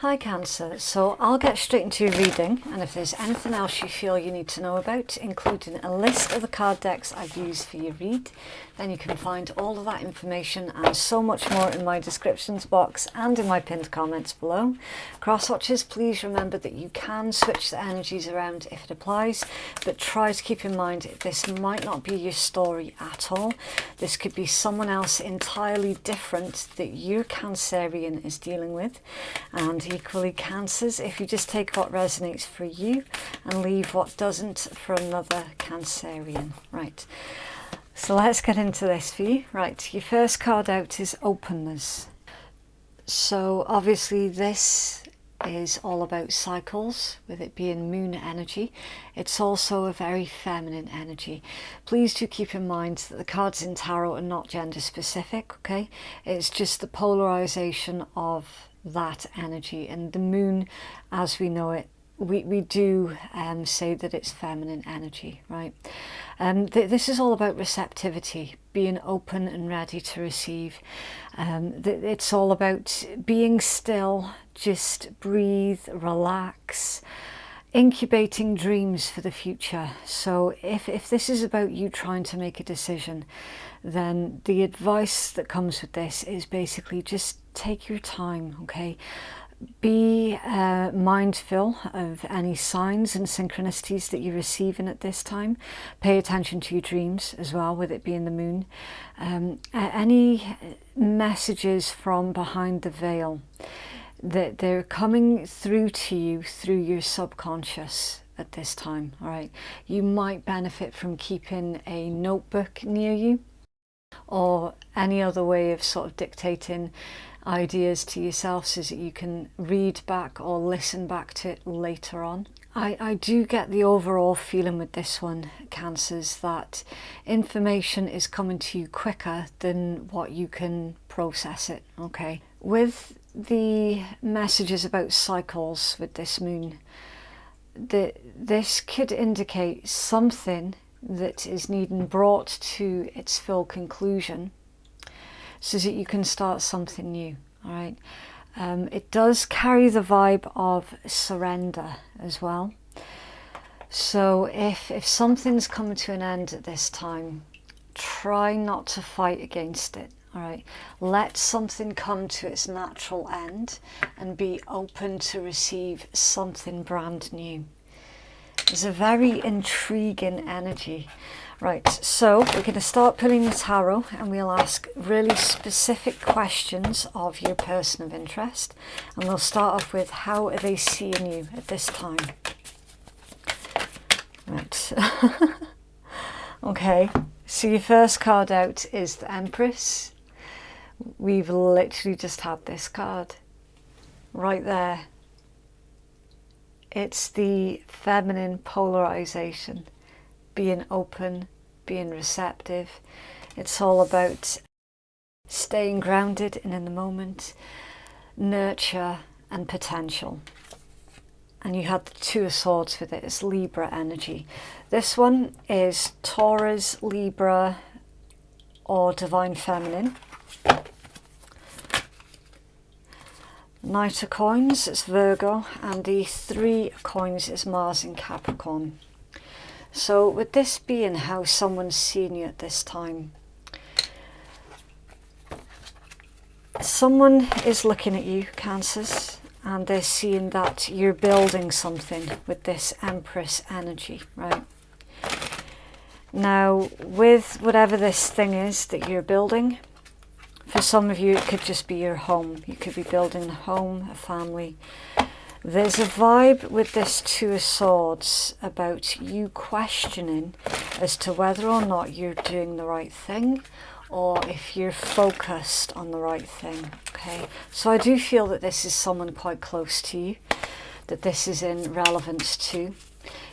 Hi Cancer, so I'll get straight into your reading, and if there's anything else you feel you need to know about, including a list of the card decks I've used for your read, then you can find all of that information and so much more in my descriptions box and in my pinned comments below. Crosswatchers, please remember that you can switch the energies around if it applies, but try to keep in mind this might not be your story at all. This could be someone else entirely different that your Cancerian is dealing with, and equally Cancers, if you just take what resonates for you and leave what doesn't for another Cancerian. Right, so let's get into this for you. Right, your first card out is openness. So obviously this is all about cycles, with it being moon energy. It's also a very feminine energy. Please do keep in mind that the cards in tarot are not gender specific, okay? It's just the polarization of that energy, and the moon as we know it, we do say that it's feminine energy, right? This is all about receptivity, being open and ready to receive. It's all about being still, just breathe, relax, incubating dreams for the future. So if this is about you trying to make a decision, then the advice that comes with this is basically just take your time, okay? Be mindful of any signs and synchronicities that you're receiving at this time. Pay attention to your dreams as well, with it being the moon. Any messages from behind the veil, that they're coming through to you through your subconscious at this time, all right? You might benefit from keeping a notebook near you, or any other way of sort of dictating ideas to yourself so that you can read back or listen back to it later on. I do get the overall feeling with this one, Cancers, that information is coming to you quicker than what you can process it, okay? With the messages about cycles with this moon, this could indicate something that is needing brought to its full conclusion so that you can start something new, all right? It does carry the vibe of surrender as well. So if something's coming to an end at this time, try not to fight against it, all right? Let something come to its natural end and be open to receive something brand new. It's a very intriguing energy. Right, so we're going to start pulling the tarot, and we'll ask really specific questions of your person of interest. And we'll start off with, how are they seeing you at this time? Right. Okay, so your first card out is the Empress. We've literally just had this card right there. It's the feminine polarization, being open, being receptive. It's all about staying grounded and in the moment, nurture and potential. And you had the Two of Swords with it. It's Libra energy. This one is Taurus, Libra, or Divine Feminine. Knight of Coins, it's Virgo, and the Three of Coins is Mars in Capricorn. So with this being how someone's seeing you at this time, someone is looking at you, Cancers, and they're seeing that you're building something with this Empress energy, right? Now, with whatever this thing is that you're building, for some of you it could just be your home. You could be building a home, a family. There's a vibe with this Two of Swords about you questioning as to whether or not you're doing the right thing, or if you're focused on the right thing, okay? So I do feel that this is someone quite close to you, that this is in relevance to.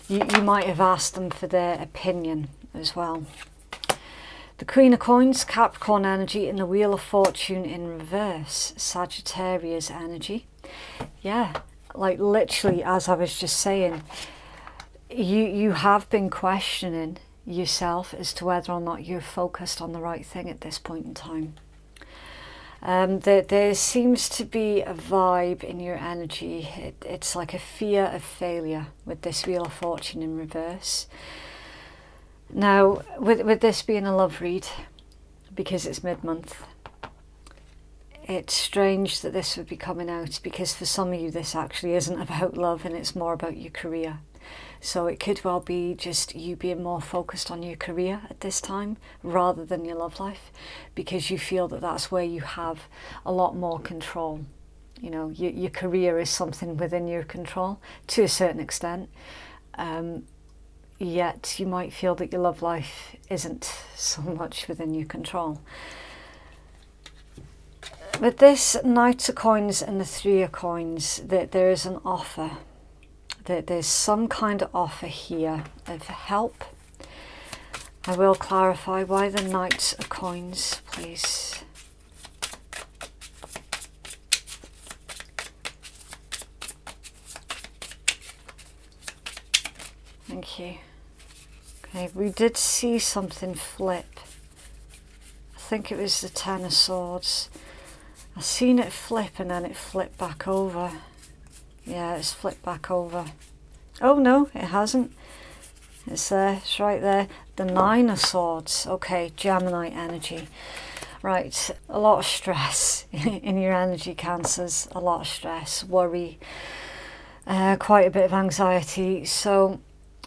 You might have asked them for their opinion as well. The Queen of Coins, Capricorn energy, and the Wheel of Fortune in reverse, Sagittarius energy. Yeah, like literally, as I was just saying, you have been questioning yourself as to whether or not you're focused on the right thing at this point in time. There seems to be a vibe in your energy. It's like a fear of failure with this Wheel of Fortune in reverse. Now, with this being a love read, because it's mid-month, it's strange that this would be coming out, because for some of you this actually isn't about love and it's more about your career. So it could well be just you being more focused on your career at this time rather than your love life, because you feel that that's where you have a lot more control. You know, your career is something within your control to a certain extent, yet you might feel that your love life isn't so much within your control. With this Knight of Coins and the Three of Coins, that there is an offer. That there's some kind of offer here of help. I will clarify why the Knight of Coins, please. Thank you. Okay, we did see something flip. I think it was the Ten of Swords. I seen it flip and then it flipped back over. Yeah, it's flipped back over. Oh no, it hasn't. It's there, it's right there. The Nine of Swords. Okay, Gemini energy. Right, a lot of stress in your energy, Cancers. A lot of stress, worry, quite a bit of anxiety. So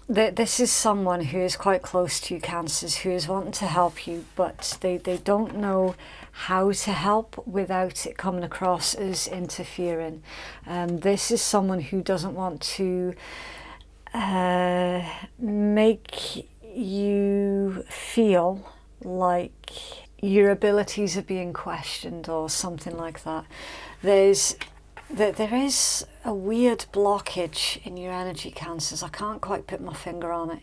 this is someone who is quite close to you, Cancers, who is wanting to help you, but they don't know how to help without it coming across as interfering. This is someone who doesn't want to make you feel like your abilities are being questioned or something like that. There is a weird blockage in your energy, Cancers. I can't quite put my finger on it.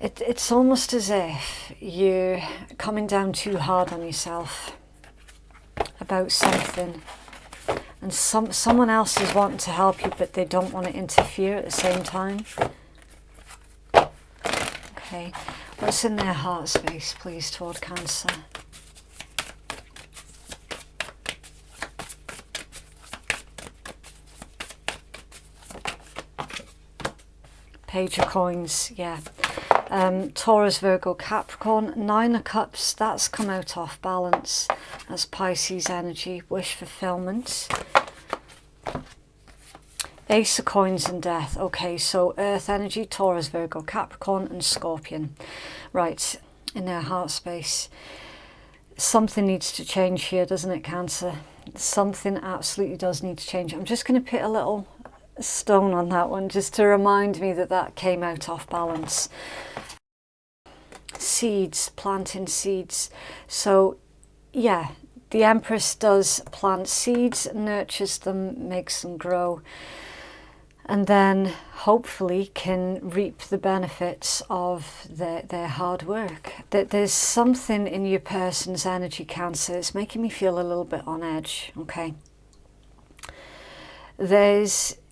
It's almost as if you're coming down too hard on yourself about something, and someone else is wanting to help you, but they don't want to interfere at the same time. Okay, what's in their heart space, please, toward Cancer? Page of Coins, yeah. Taurus, Virgo, Capricorn. Nine of Cups, that's come out off balance. That's Pisces energy, wish fulfillment. Ace of Coins and Death. Okay, so Earth energy, Taurus, Virgo, Capricorn and Scorpion. Right, in their heart space. Something needs to change here, doesn't it, Cancer? Something absolutely does need to change. I'm just going to put a little stone on that one just to remind me that that came out off balance. Seeds, planting seeds. So yeah, the Empress does plant seeds, nurtures them, makes them grow, and then hopefully can reap the benefits of their hard work. That there's something in your person's energy, Cancer. It's making me feel a little bit on edge. Okay,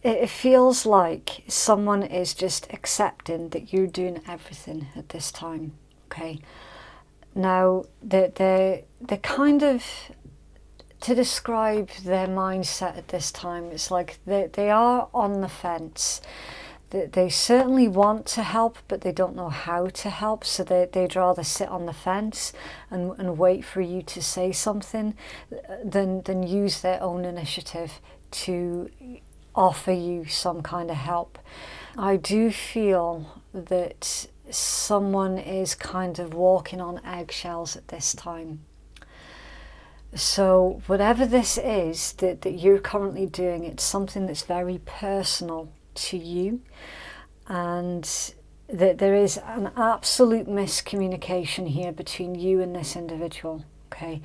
it feels like someone is just accepting that you're doing everything at this time. Okay, now they're kind of, to describe their mindset at this time, it's like they are on the fence. They certainly want to help, but they don't know how to help, so they'd rather sit on the fence and wait for you to say something than use their own initiative to offer you some kind of help. I do feel that someone is kind of walking on eggshells at this time. So whatever this is that you're currently doing, it's something that's very personal to you, and that there is an absolute miscommunication here between you and this individual. Okay,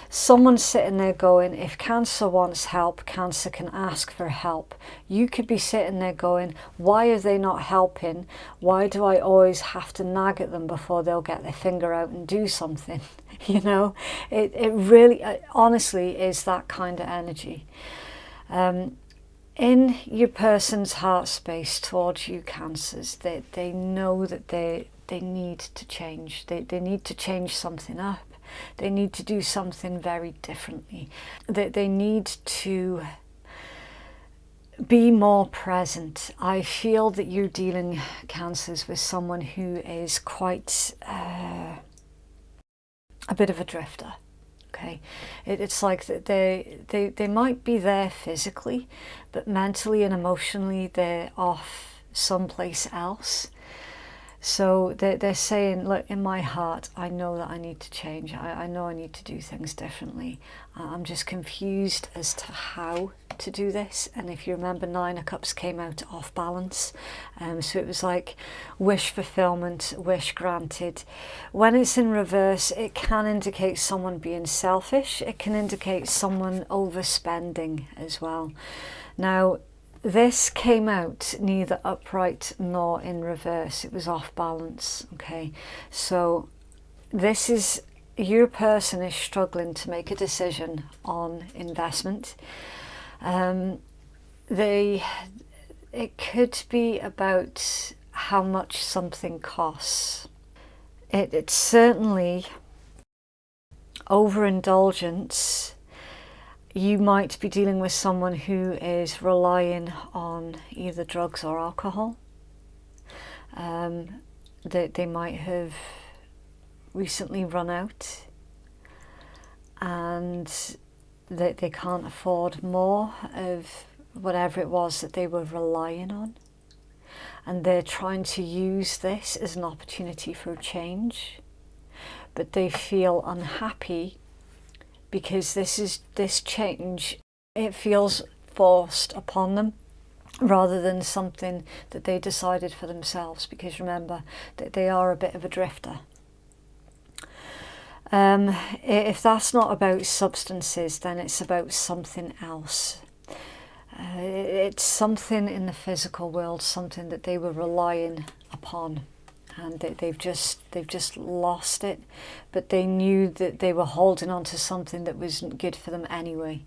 someone's sitting there going, if Cancer wants help, Cancer can ask for help. You could be sitting there going, why are they not helping? Why do I always have to nag at them before they'll get their finger out and do something? You know, it really, honestly, is that kind of energy. In your person's heart space towards you, Cancers, they know that they need to change. They need to change something up. They need to do something very differently. They need to be more present. I feel that you're dealing, Cancers, with someone who is quite a bit of a drifter. Okay, it's like that they might be there physically, but mentally and emotionally they're off someplace else. So they're saying, look, in my heart, I know that I need to change. I know I need to do things differently. I'm just confused as to how to do this. And if you remember, 9 of Cups came out off balance. So it was like wish fulfillment, wish granted. When it's in reverse, it can indicate someone being selfish. It can indicate someone overspending as well. Now, this came out neither upright nor in reverse. It was off balance. Okay, so this is, your person is struggling to make a decision on investment. It could be about how much something costs. It's certainly overindulgence. You might be dealing with someone who is relying on either drugs or alcohol. They might have recently run out and they can't afford more of whatever it was that they were relying on. And they're trying to use this as an opportunity for change. But they feel unhappy because this change, it feels forced upon them rather than something that they decided for themselves, because remember that they are a bit of a drifter. If that's not about substances, then it's about something else. It's something in the physical world, something that they were relying upon. And they've just lost it, but they knew that they were holding on to something that wasn't good for them anyway.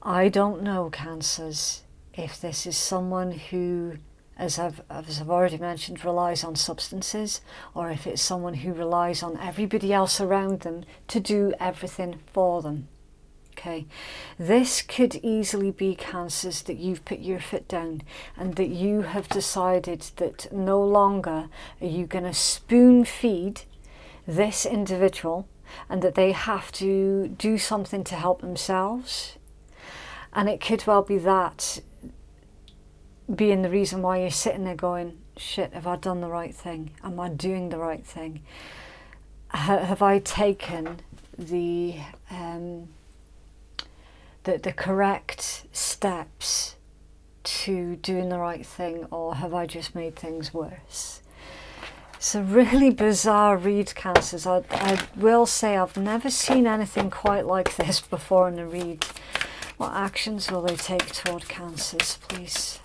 I don't know, Cancers, if this is someone who, as I've already mentioned, relies on substances, or if it's someone who relies on everybody else around them to do everything for them. Okay, this could easily be, Cancers, that you've put your foot down and that you have decided that no longer are you going to spoon feed this individual and that they have to do something to help themselves. And it could well be that being the reason why you're sitting there going, shit, have I done the right thing? Am I doing the right thing? Have I taken the correct steps to doing the right thing, or have I just made things worse? It's a really bizarre read, Cancers. I will say I've never seen anything quite like this before in a read. What actions will they take toward Cancers, please?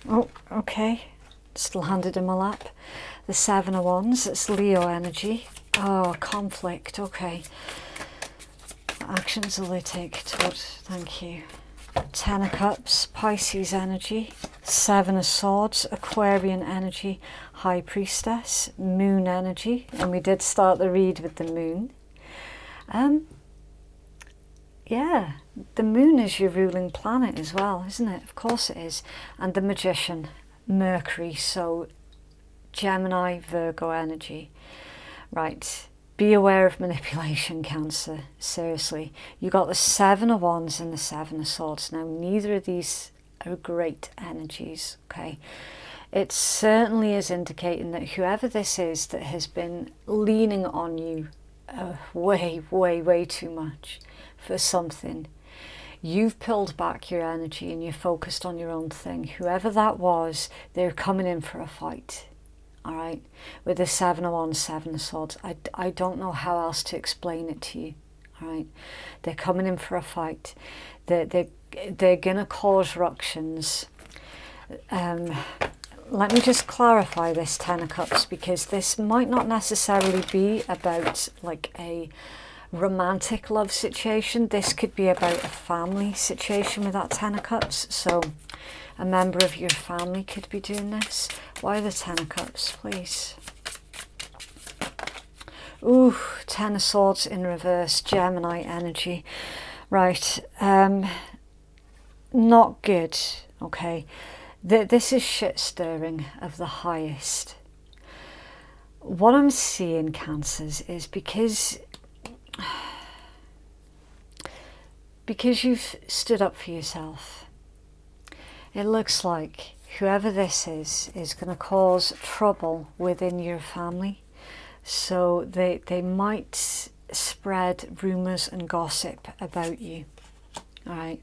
Oh, okay. Still handed in my lap. The 7 of Wands, it's Leo energy. Oh, conflict, okay. What actions will they take toward, thank you. 10 of Cups, Pisces energy. 7 of Swords, Aquarian energy. High Priestess, Moon energy. And we did start the read with the Moon. Yeah, the Moon is your ruling planet as well, isn't it? Of course it is. And the Magician, Mercury, so Gemini, Virgo energy. Right, be aware of manipulation, Cancer. Seriously, you got the 7 of Wands and the 7 of Swords. Now, neither of these are great energies, okay? It certainly is indicating that whoever this is that has been leaning on you way too much for something, you've pulled back your energy and you're focused on your own thing. Whoever that was, they're coming in for a fight. All right, with the 7 of Wands, 7 of Swords. I don't know how else to explain it to you. All right, they're coming in for a fight. They're gonna cause ructions. Let me just clarify this 10 of Cups, because this might not necessarily be about like a romantic love situation. This could be about a family situation with that 10 of Cups. So A member of your family could be doing this. Why the Ten of Cups, please? Ooh, Ten of Swords in reverse, Gemini energy. Right, not good, okay. This is shit stirring of the highest. What I'm seeing, Cancers, is because you've stood up for yourself, it looks like whoever this is going to cause trouble within your family. So they might spread rumours and gossip about you. All right.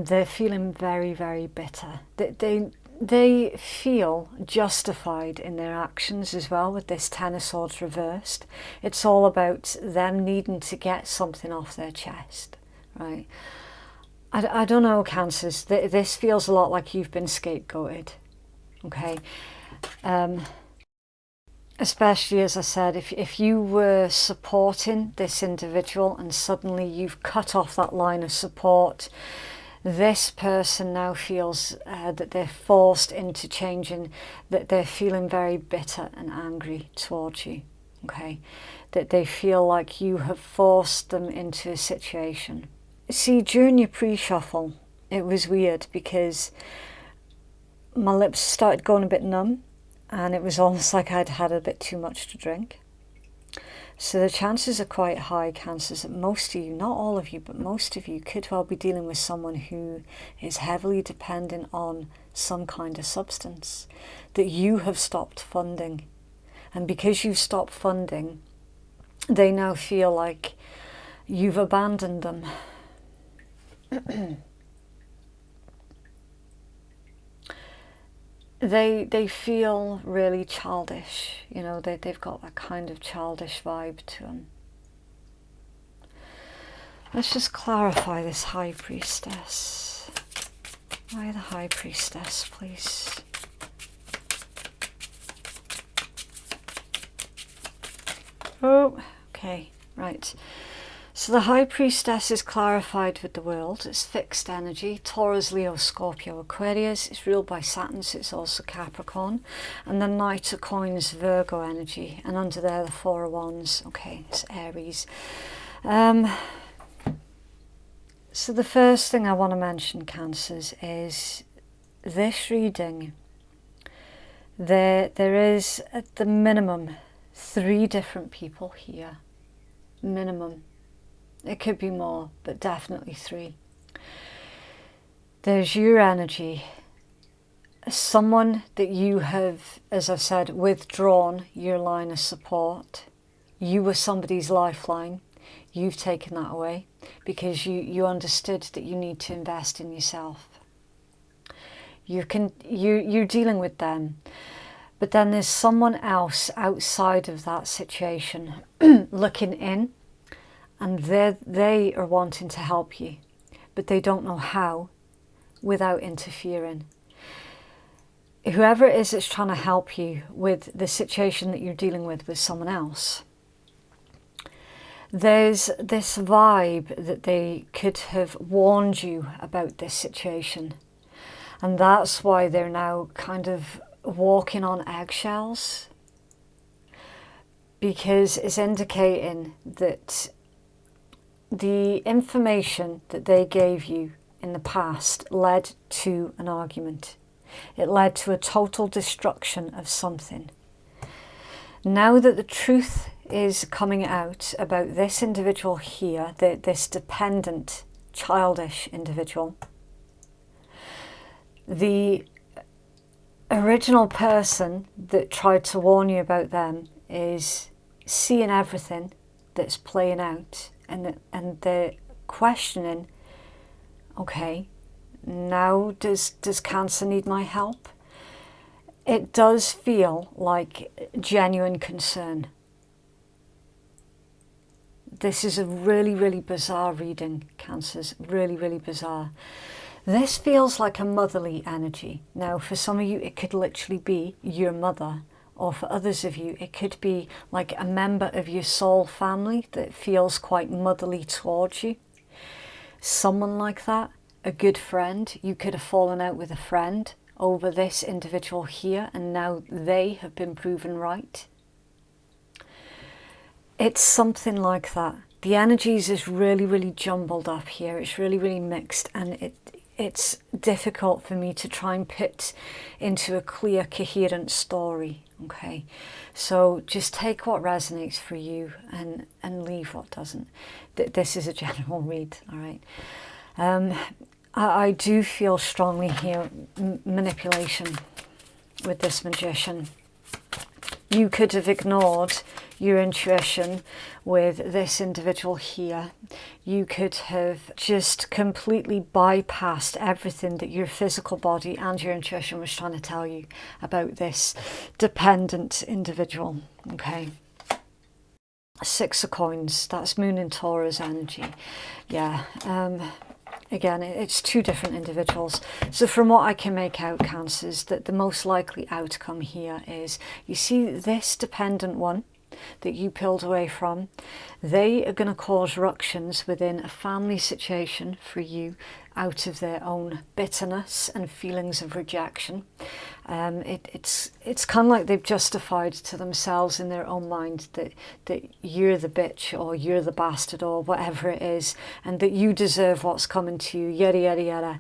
They're feeling very, very bitter. They feel justified in their actions as well with this Ten of Swords reversed. It's all about them needing to get something off their chest, right? I don't know, Cancers. This feels a lot like you've been scapegoated, okay? Especially, as I said, if you were supporting this individual and suddenly you've cut off that line of support, this person now feels that they're forced into changing, that they're feeling very bitter and angry towards you, okay? That they feel like you have forced them into a situation. See, during your pre-shuffle, it was weird because my lips started going a bit numb and it was almost like I'd had a bit too much to drink. So the chances are quite high, Cancers, that most of you, not all of you, but most of you could well be dealing with someone who is heavily dependent on some kind of substance that you have stopped funding. And because you've stopped funding, they now feel like you've abandoned them. They feel really childish, you know, they've got that kind of childish vibe to them. Let's just clarify this High Priestess. Why the High Priestess, please? Oh, okay, right. So the High Priestess is clarified with the world. It's fixed energy. Taurus, Leo, Scorpio, Aquarius. It's ruled by Saturn, so it's also Capricorn. And the Knight of Coins, Virgo energy. And under there, the Four of Wands. Okay, it's Aries. So the first thing I want to mention, Cancers, is this reading. There is, at the minimum, 3 different people here. Minimum. It could be more, but definitely 3. There's your energy. Someone that you have, as I've said, withdrawn your line of support. You were somebody's lifeline. You've taken that away because you understood that you need to invest in yourself. You're dealing with them. But then there's someone else outside of that situation looking in. And they are wanting to help you, but they don't know how without interfering. Whoever it is that's trying to help you with the situation that you're dealing with someone else, there's this vibe that they could have warned you about this situation. And that's why they're now kind of walking on eggshells, because it's indicating that the information that they gave you in the past led to an argument. It led to a total destruction of something. Now that the truth is coming out about this individual here, this dependent, childish individual, the original person that tried to warn you about them is seeing everything that's playing out. And they're questioning, okay, now does Cancer need my help? It does feel like genuine concern. This is a really, really bizarre reading, Cancers, really, really bizarre. This feels like a motherly energy. Now, for some of you, it could literally be your mother. Or for others of you, it could be like a member of your soul family that feels quite motherly towards you. Someone like that. a good friend. You could have fallen out with a friend over this individual here, and now they have been proven right. It's something like that. The energies is really, really jumbled up here. It's really, really mixed, and it's difficult for me to try and put into a clear, coherent story. Okay, so just take what resonates for you and leave what doesn't. This is a general read, all right? I do feel strongly here manipulation with this magician. You could have ignored your intuition with this individual here. You could have just completely bypassed everything that your physical body and your intuition was trying to tell you about this dependent individual. Okay. Six of Coins, that's Moon in Taurus energy. Yeah. Again, it's two different individuals. So from what I can make out, Cancers, that the most likely outcome here is, you see this dependent one that you pulled away from, they are going to cause ructions within a family situation for you out of their own bitterness and feelings of rejection. It's kind of like they've justified to themselves in their own mind that you're the bitch or you're the bastard or whatever it is, and that you deserve what's coming to you, yada yada yada.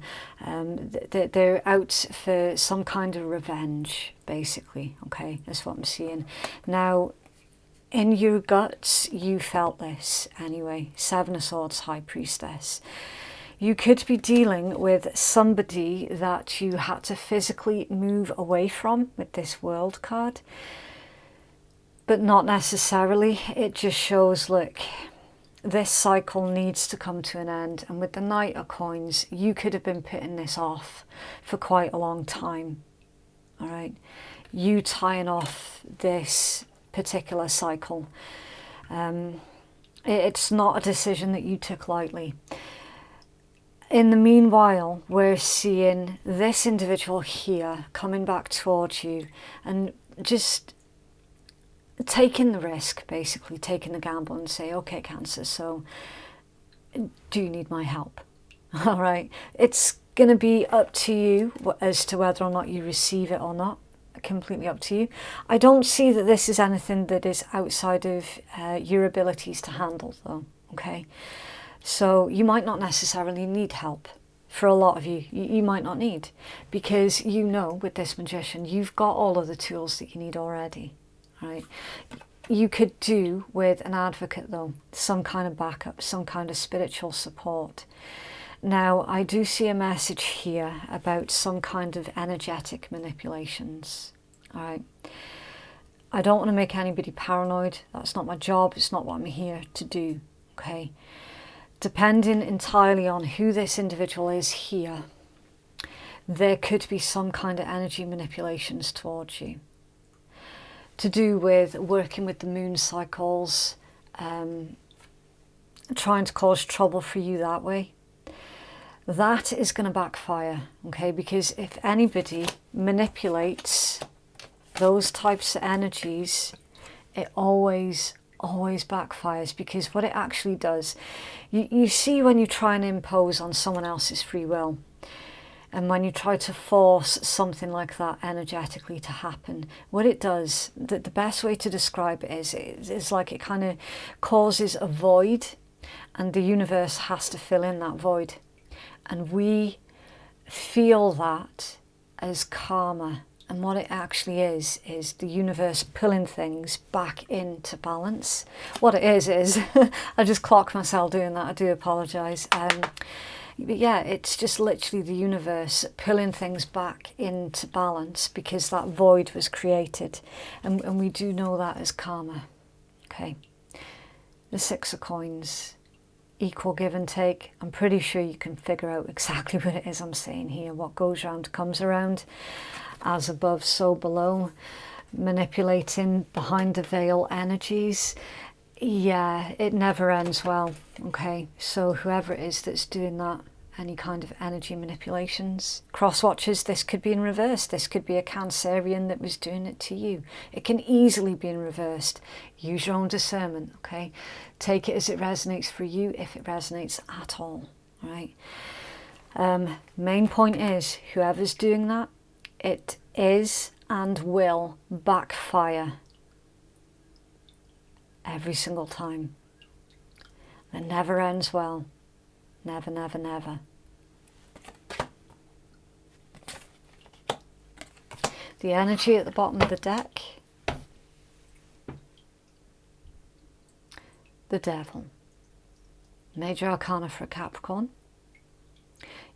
They're out for some kind of revenge, basically. Okay, that's what I'm seeing now. In your guts, you felt this anyway. Seven of Swords, High Priestess. You could be dealing with somebody that you had to physically move away from with this World card, but not necessarily. It just shows, look, this cycle needs to come to an end. And with the Knight of Coins, you could have been putting this off for quite a long time. All right, you tying off this particular cycle. It's not a decision that you took lightly. In the meanwhile, we're seeing this individual here coming back towards you and just taking the risk, basically taking the gamble and say, okay, Cancer, so do you need my help? All right, it's going to be up to you as to whether or not you receive it or not. Completely up to you. I don't see that this is anything that is outside of your abilities to handle, though. Okay, so you might not necessarily need help. For a lot of you, you might not need, because you know with this magician you've got all of the tools that you need already. Right? You could do with an advocate, though, some kind of backup, some kind of spiritual support. Now, I do see a message here about some kind of energetic manipulations. All right. I don't want to make anybody paranoid. That's not my job. It's not what I'm here to do. Okay. Depending entirely on who this individual is here, there could be some kind of energy manipulations towards you. To do with working with the moon cycles, trying to cause trouble for you that way. That is going to backfire, okay? Because if anybody manipulates those types of energies, it always backfires, because what it actually does, you see when you try and impose on someone else's free will, and when you try to force something like that energetically to happen, what it does, the best way to describe it is like it kind of causes a void, and the universe has to fill in that void. And we feel that as karma. And what it actually is the universe pulling things back into balance. What it is I just clocked myself doing that. I do apologise. But yeah, it's just literally the universe pulling things back into balance because that void was created. And we do know that as karma. Okay. The Six of Coins. Equal give and take. I'm pretty sure you can figure out exactly what it is I'm saying here. What goes around comes around. As above, so below. Manipulating behind the veil energies. Yeah, it never ends well. Okay, so whoever it is that's doing that, any kind of energy manipulations. Cross watchers, this could be in reverse. This could be a Cancerian that was doing it to you. It can easily be in reversed. Use your own discernment, okay? Take it as it resonates for you, if it resonates at all, right? Main point is, whoever's doing that, it is and will backfire every single time. It never ends well. Never, never, never. The energy at the bottom of the deck. The Devil. Major Arcana for a Capricorn.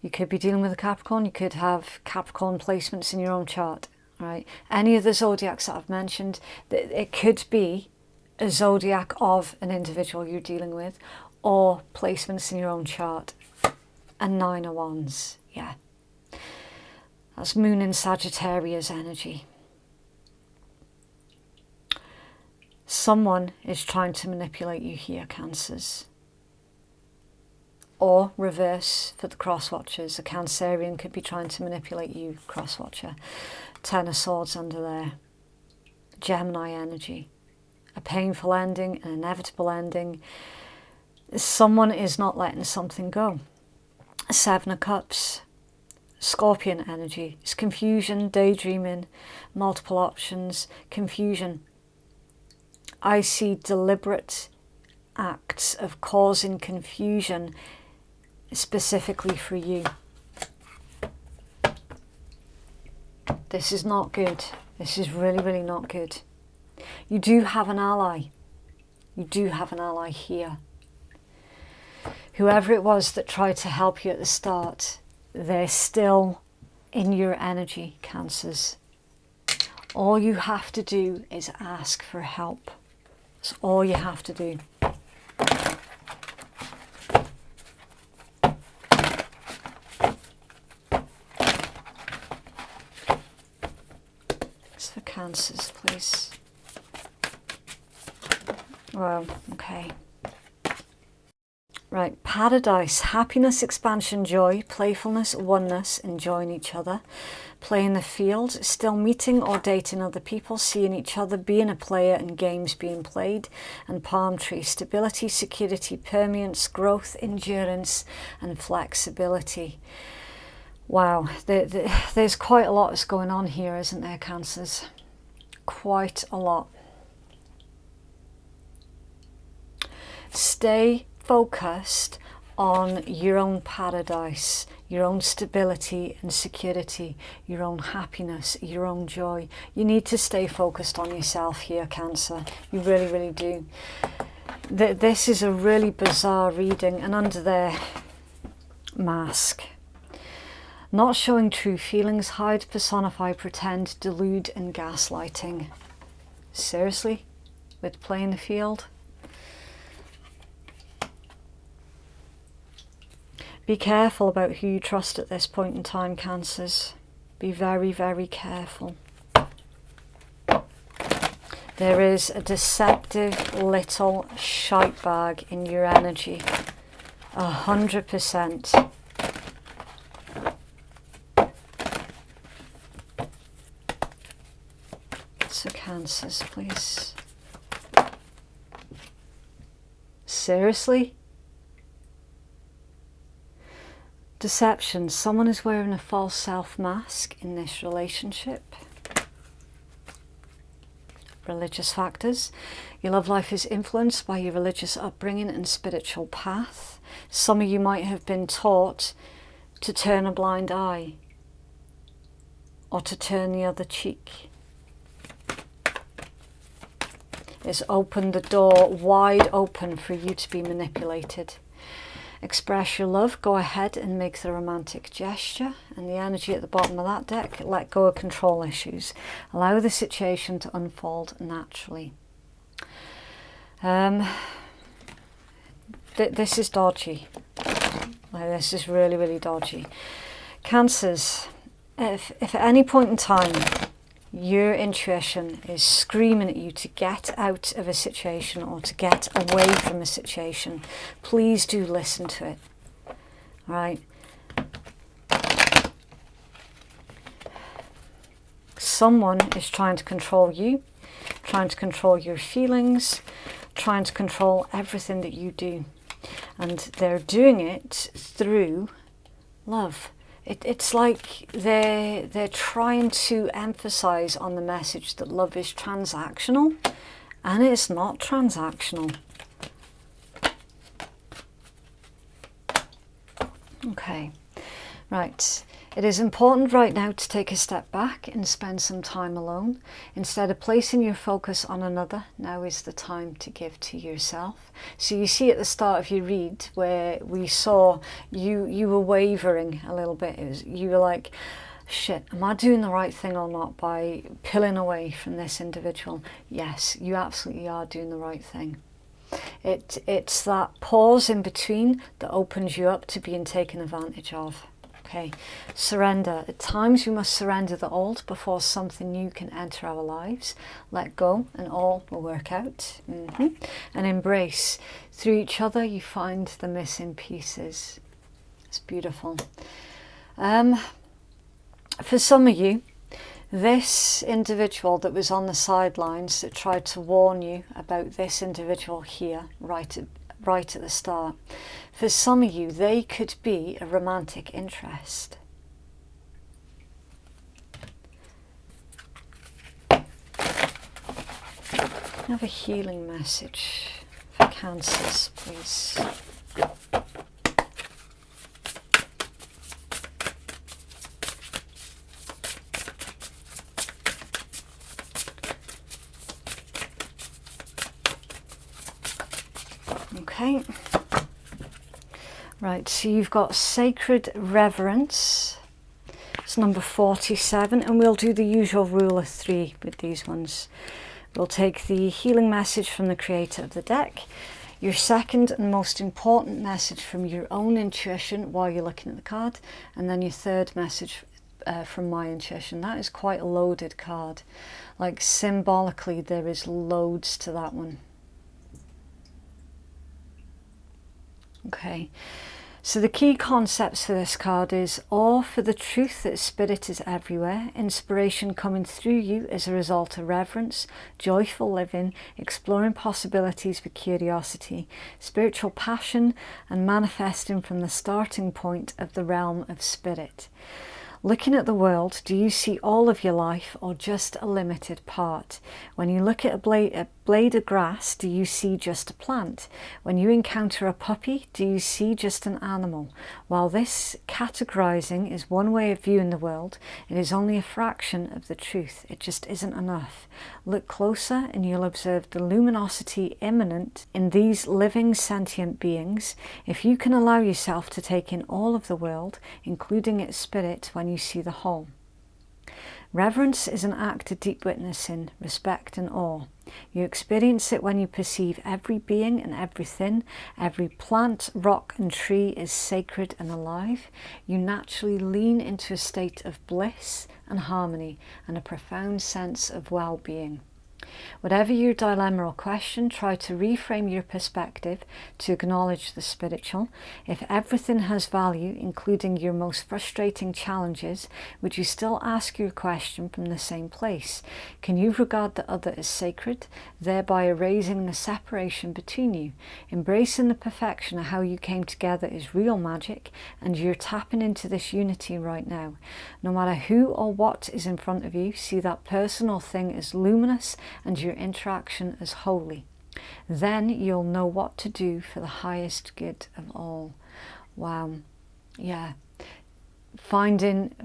You could be dealing with a Capricorn. You could have Capricorn placements in your own chart. Right? Any of the zodiacs that I've mentioned, it could be a zodiac of an individual you're dealing with, or placements in your own chart. And 9 of Wands. Yeah. That's Moon in Sagittarius energy. Someone is trying to manipulate you here, Cancers. Or reverse for the cross-watchers. A Cancerian could be trying to manipulate you, cross-watcher. 10 of Swords under there. Gemini energy. A painful ending, an inevitable ending. Someone is not letting something go. 7 of Cups. Scorpion energy. It's confusion, daydreaming, multiple options, confusion. I see deliberate acts of causing confusion specifically for you. This is not good. This is really, really not good. You do have an ally. You do have an ally here. Whoever it was that tried to help you at the start, they're still in your energy, Cancers. All you have to do is ask for help. That's all you have to do. It's for Cancers, please. Well, okay. Right, Paradise, happiness, expansion, joy, playfulness, oneness, enjoying each other, playing the field, still meeting or dating other people, seeing each other, being a player and games being played, and Palm Tree, stability, security, permanence, growth, endurance, and flexibility. Wow, there's quite a lot that's going on here, isn't there, Cancers? Quite a lot. Stay focused on your own paradise, your own stability and security, your own happiness, your own joy. You need to stay focused on yourself here, Cancer. You really, really do. This is a really bizarre reading, and under there, mask. Not showing true feelings, hide, personify, pretend, delude and gaslighting. Seriously? With playing the field? Be careful about who you trust at this point in time, Cancers. Be very, very careful. There is a deceptive little shite bag in your energy. 100%. So Cancers, please. Seriously? Deception. Someone is wearing a false self mask in this relationship. Religious factors. Your love life is influenced by your religious upbringing and spiritual path. Some of you might have been taught to turn a blind eye or to turn the other cheek. It's opened the door wide open for you to be manipulated. Express your love, go ahead and make the romantic gesture. And the energy at the bottom of that deck, let go of control issues. Allow the situation to unfold naturally. This is dodgy. This is really, really dodgy. Cancers, if at any point in time your intuition is screaming at you to get out of a situation or to get away from a situation, please do listen to it. All right? Someone is trying to control you, trying to control your feelings, trying to control everything that you do. And they're doing it through love. It's like they're trying to emphasize on the message that love is transactional, and it's not transactional. Okay, right. It is important right now to take a step back and spend some time alone. Instead of placing your focus on another, now is the time to give to yourself. So you see at the start of your read where we saw you were wavering a little bit. You were like, shit, am I doing the right thing or not by pulling away from this individual? Yes, you absolutely are doing the right thing. It's that pause in between that opens you up to being taken advantage of. Okay, surrender. At times we must surrender the old before something new can enter our lives. Let go and all will work out. And embrace. Through each other you find the missing pieces. It's beautiful. For some of you, this individual that was on the sidelines that tried to warn you about this individual here right at the start, for some of you, they could be a romantic interest. Have a healing message for Cancers, please. Okay. Right, so you've got Sacred Reverence. It's number 47, and we'll do the usual rule of 3 with these ones. We'll take the healing message from the creator of the deck, your second and most important message from your own intuition while you're looking at the card, and then your third message from my intuition. That is quite a loaded card. Like symbolically, there is loads to that one. Okay, so the key concepts for this card is awe for the truth that spirit is everywhere, inspiration coming through you as a result of reverence, joyful living, exploring possibilities with curiosity, spiritual passion, and manifesting from the starting point of the realm of spirit. Looking at the world, do you see all of your life or just a limited part? When you look at a blade of grass, do you see just a plant? When you encounter a puppy, do you see just an animal? While this categorizing is one way of viewing the world, it is only a fraction of the truth. It just isn't enough. Look closer and you'll observe the luminosity immanent in these living sentient beings. If you can allow yourself to take in all of the world, including its spirit, when you see the whole. Reverence is an act of deep witnessing, respect and awe. You experience it when you perceive every being and everything. Every plant, rock and tree is sacred and alive. You naturally lean into a state of bliss and harmony and a profound sense of well-being. Whatever your dilemma or question, try to reframe your perspective to acknowledge the spiritual. If everything has value, including your most frustrating challenges, would you still ask your question from the same place? Can you regard the other as sacred, thereby erasing the separation between you? Embracing the perfection of how you came together is real magic, and you're tapping into this unity right now. No matter who or what is in front of you, see that person or thing as luminous and your interaction as holy. Then you'll know what to do for the highest good of all. Wow. Yeah. Finding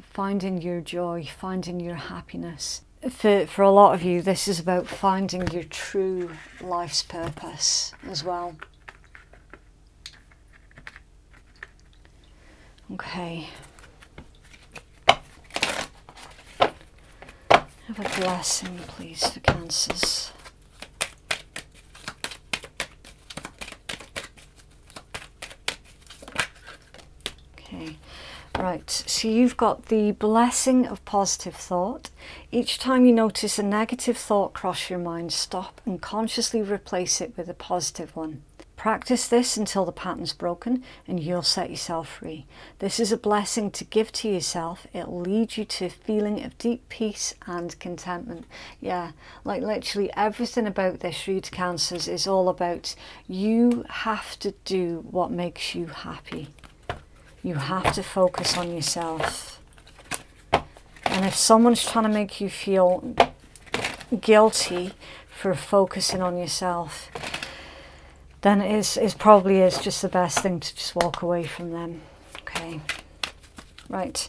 your joy, finding your happiness. For a lot of you, this is about finding your true life's purpose as well. Okay. Have a blessing, please, for Cancers. Okay, right, so you've got the blessing of positive thought. Each time you notice a negative thought cross your mind, stop and consciously replace it with a positive one. Practice this until the pattern's broken and you'll set yourself free. This is a blessing to give to yourself. It'll lead you to a feeling of deep peace and contentment. Yeah, like literally everything about this read, Cancers, is all about you have to do what makes you happy. You have to focus on yourself. And if someone's trying to make you feel guilty for focusing on yourself, then it probably is just the best thing to just walk away from them. Okay, right.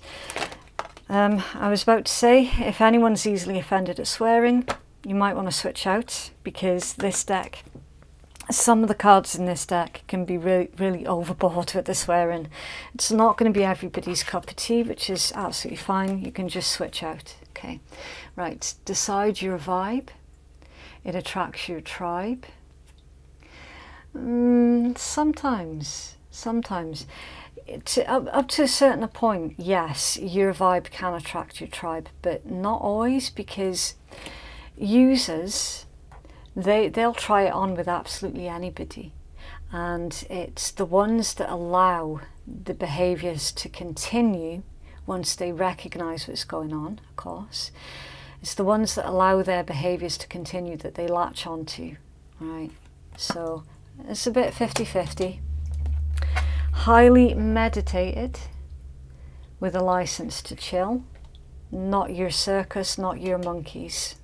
I was about to say, if anyone's easily offended at swearing, you might want to switch out, because this deck, some of the cards in this deck can be really, really overboard with the swearing. It's not going to be everybody's cup of tea, which is absolutely fine. You can just switch out. Okay, right. Decide your vibe. It attracts your tribe. Sometimes. Up to a certain point, yes, your vibe can attract your tribe, but not always, because users, they'll try it on with absolutely anybody, and it's the ones that allow the behaviours to continue once they recognise what's going on, of course. It's the ones that allow their behaviours to continue that they latch onto, right? So it's a bit 50-50. Highly meditated, with a license to chill. Not your circus, not your monkeys.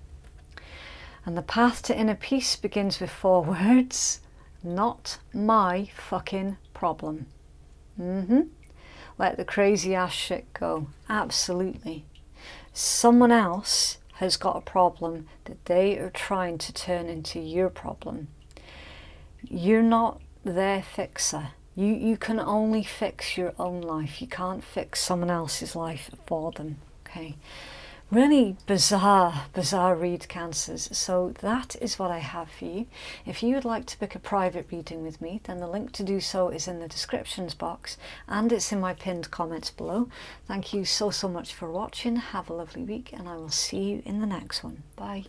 And the path to inner peace begins with 4 words. Not my fucking problem. Let the crazy ass shit go. Absolutely. Someone else has got a problem that they are trying to turn into your problem. You're not their fixer. You can only fix your own life. You can't fix someone else's life for them. Okay. Really bizarre read, Cancers. So that is what I have for you. If you would like to book a private reading with me, then the link to do so is in the descriptions box, and it's in my pinned comments below. Thank you so much for watching. Have a lovely week, and I will see you in the next one. Bye.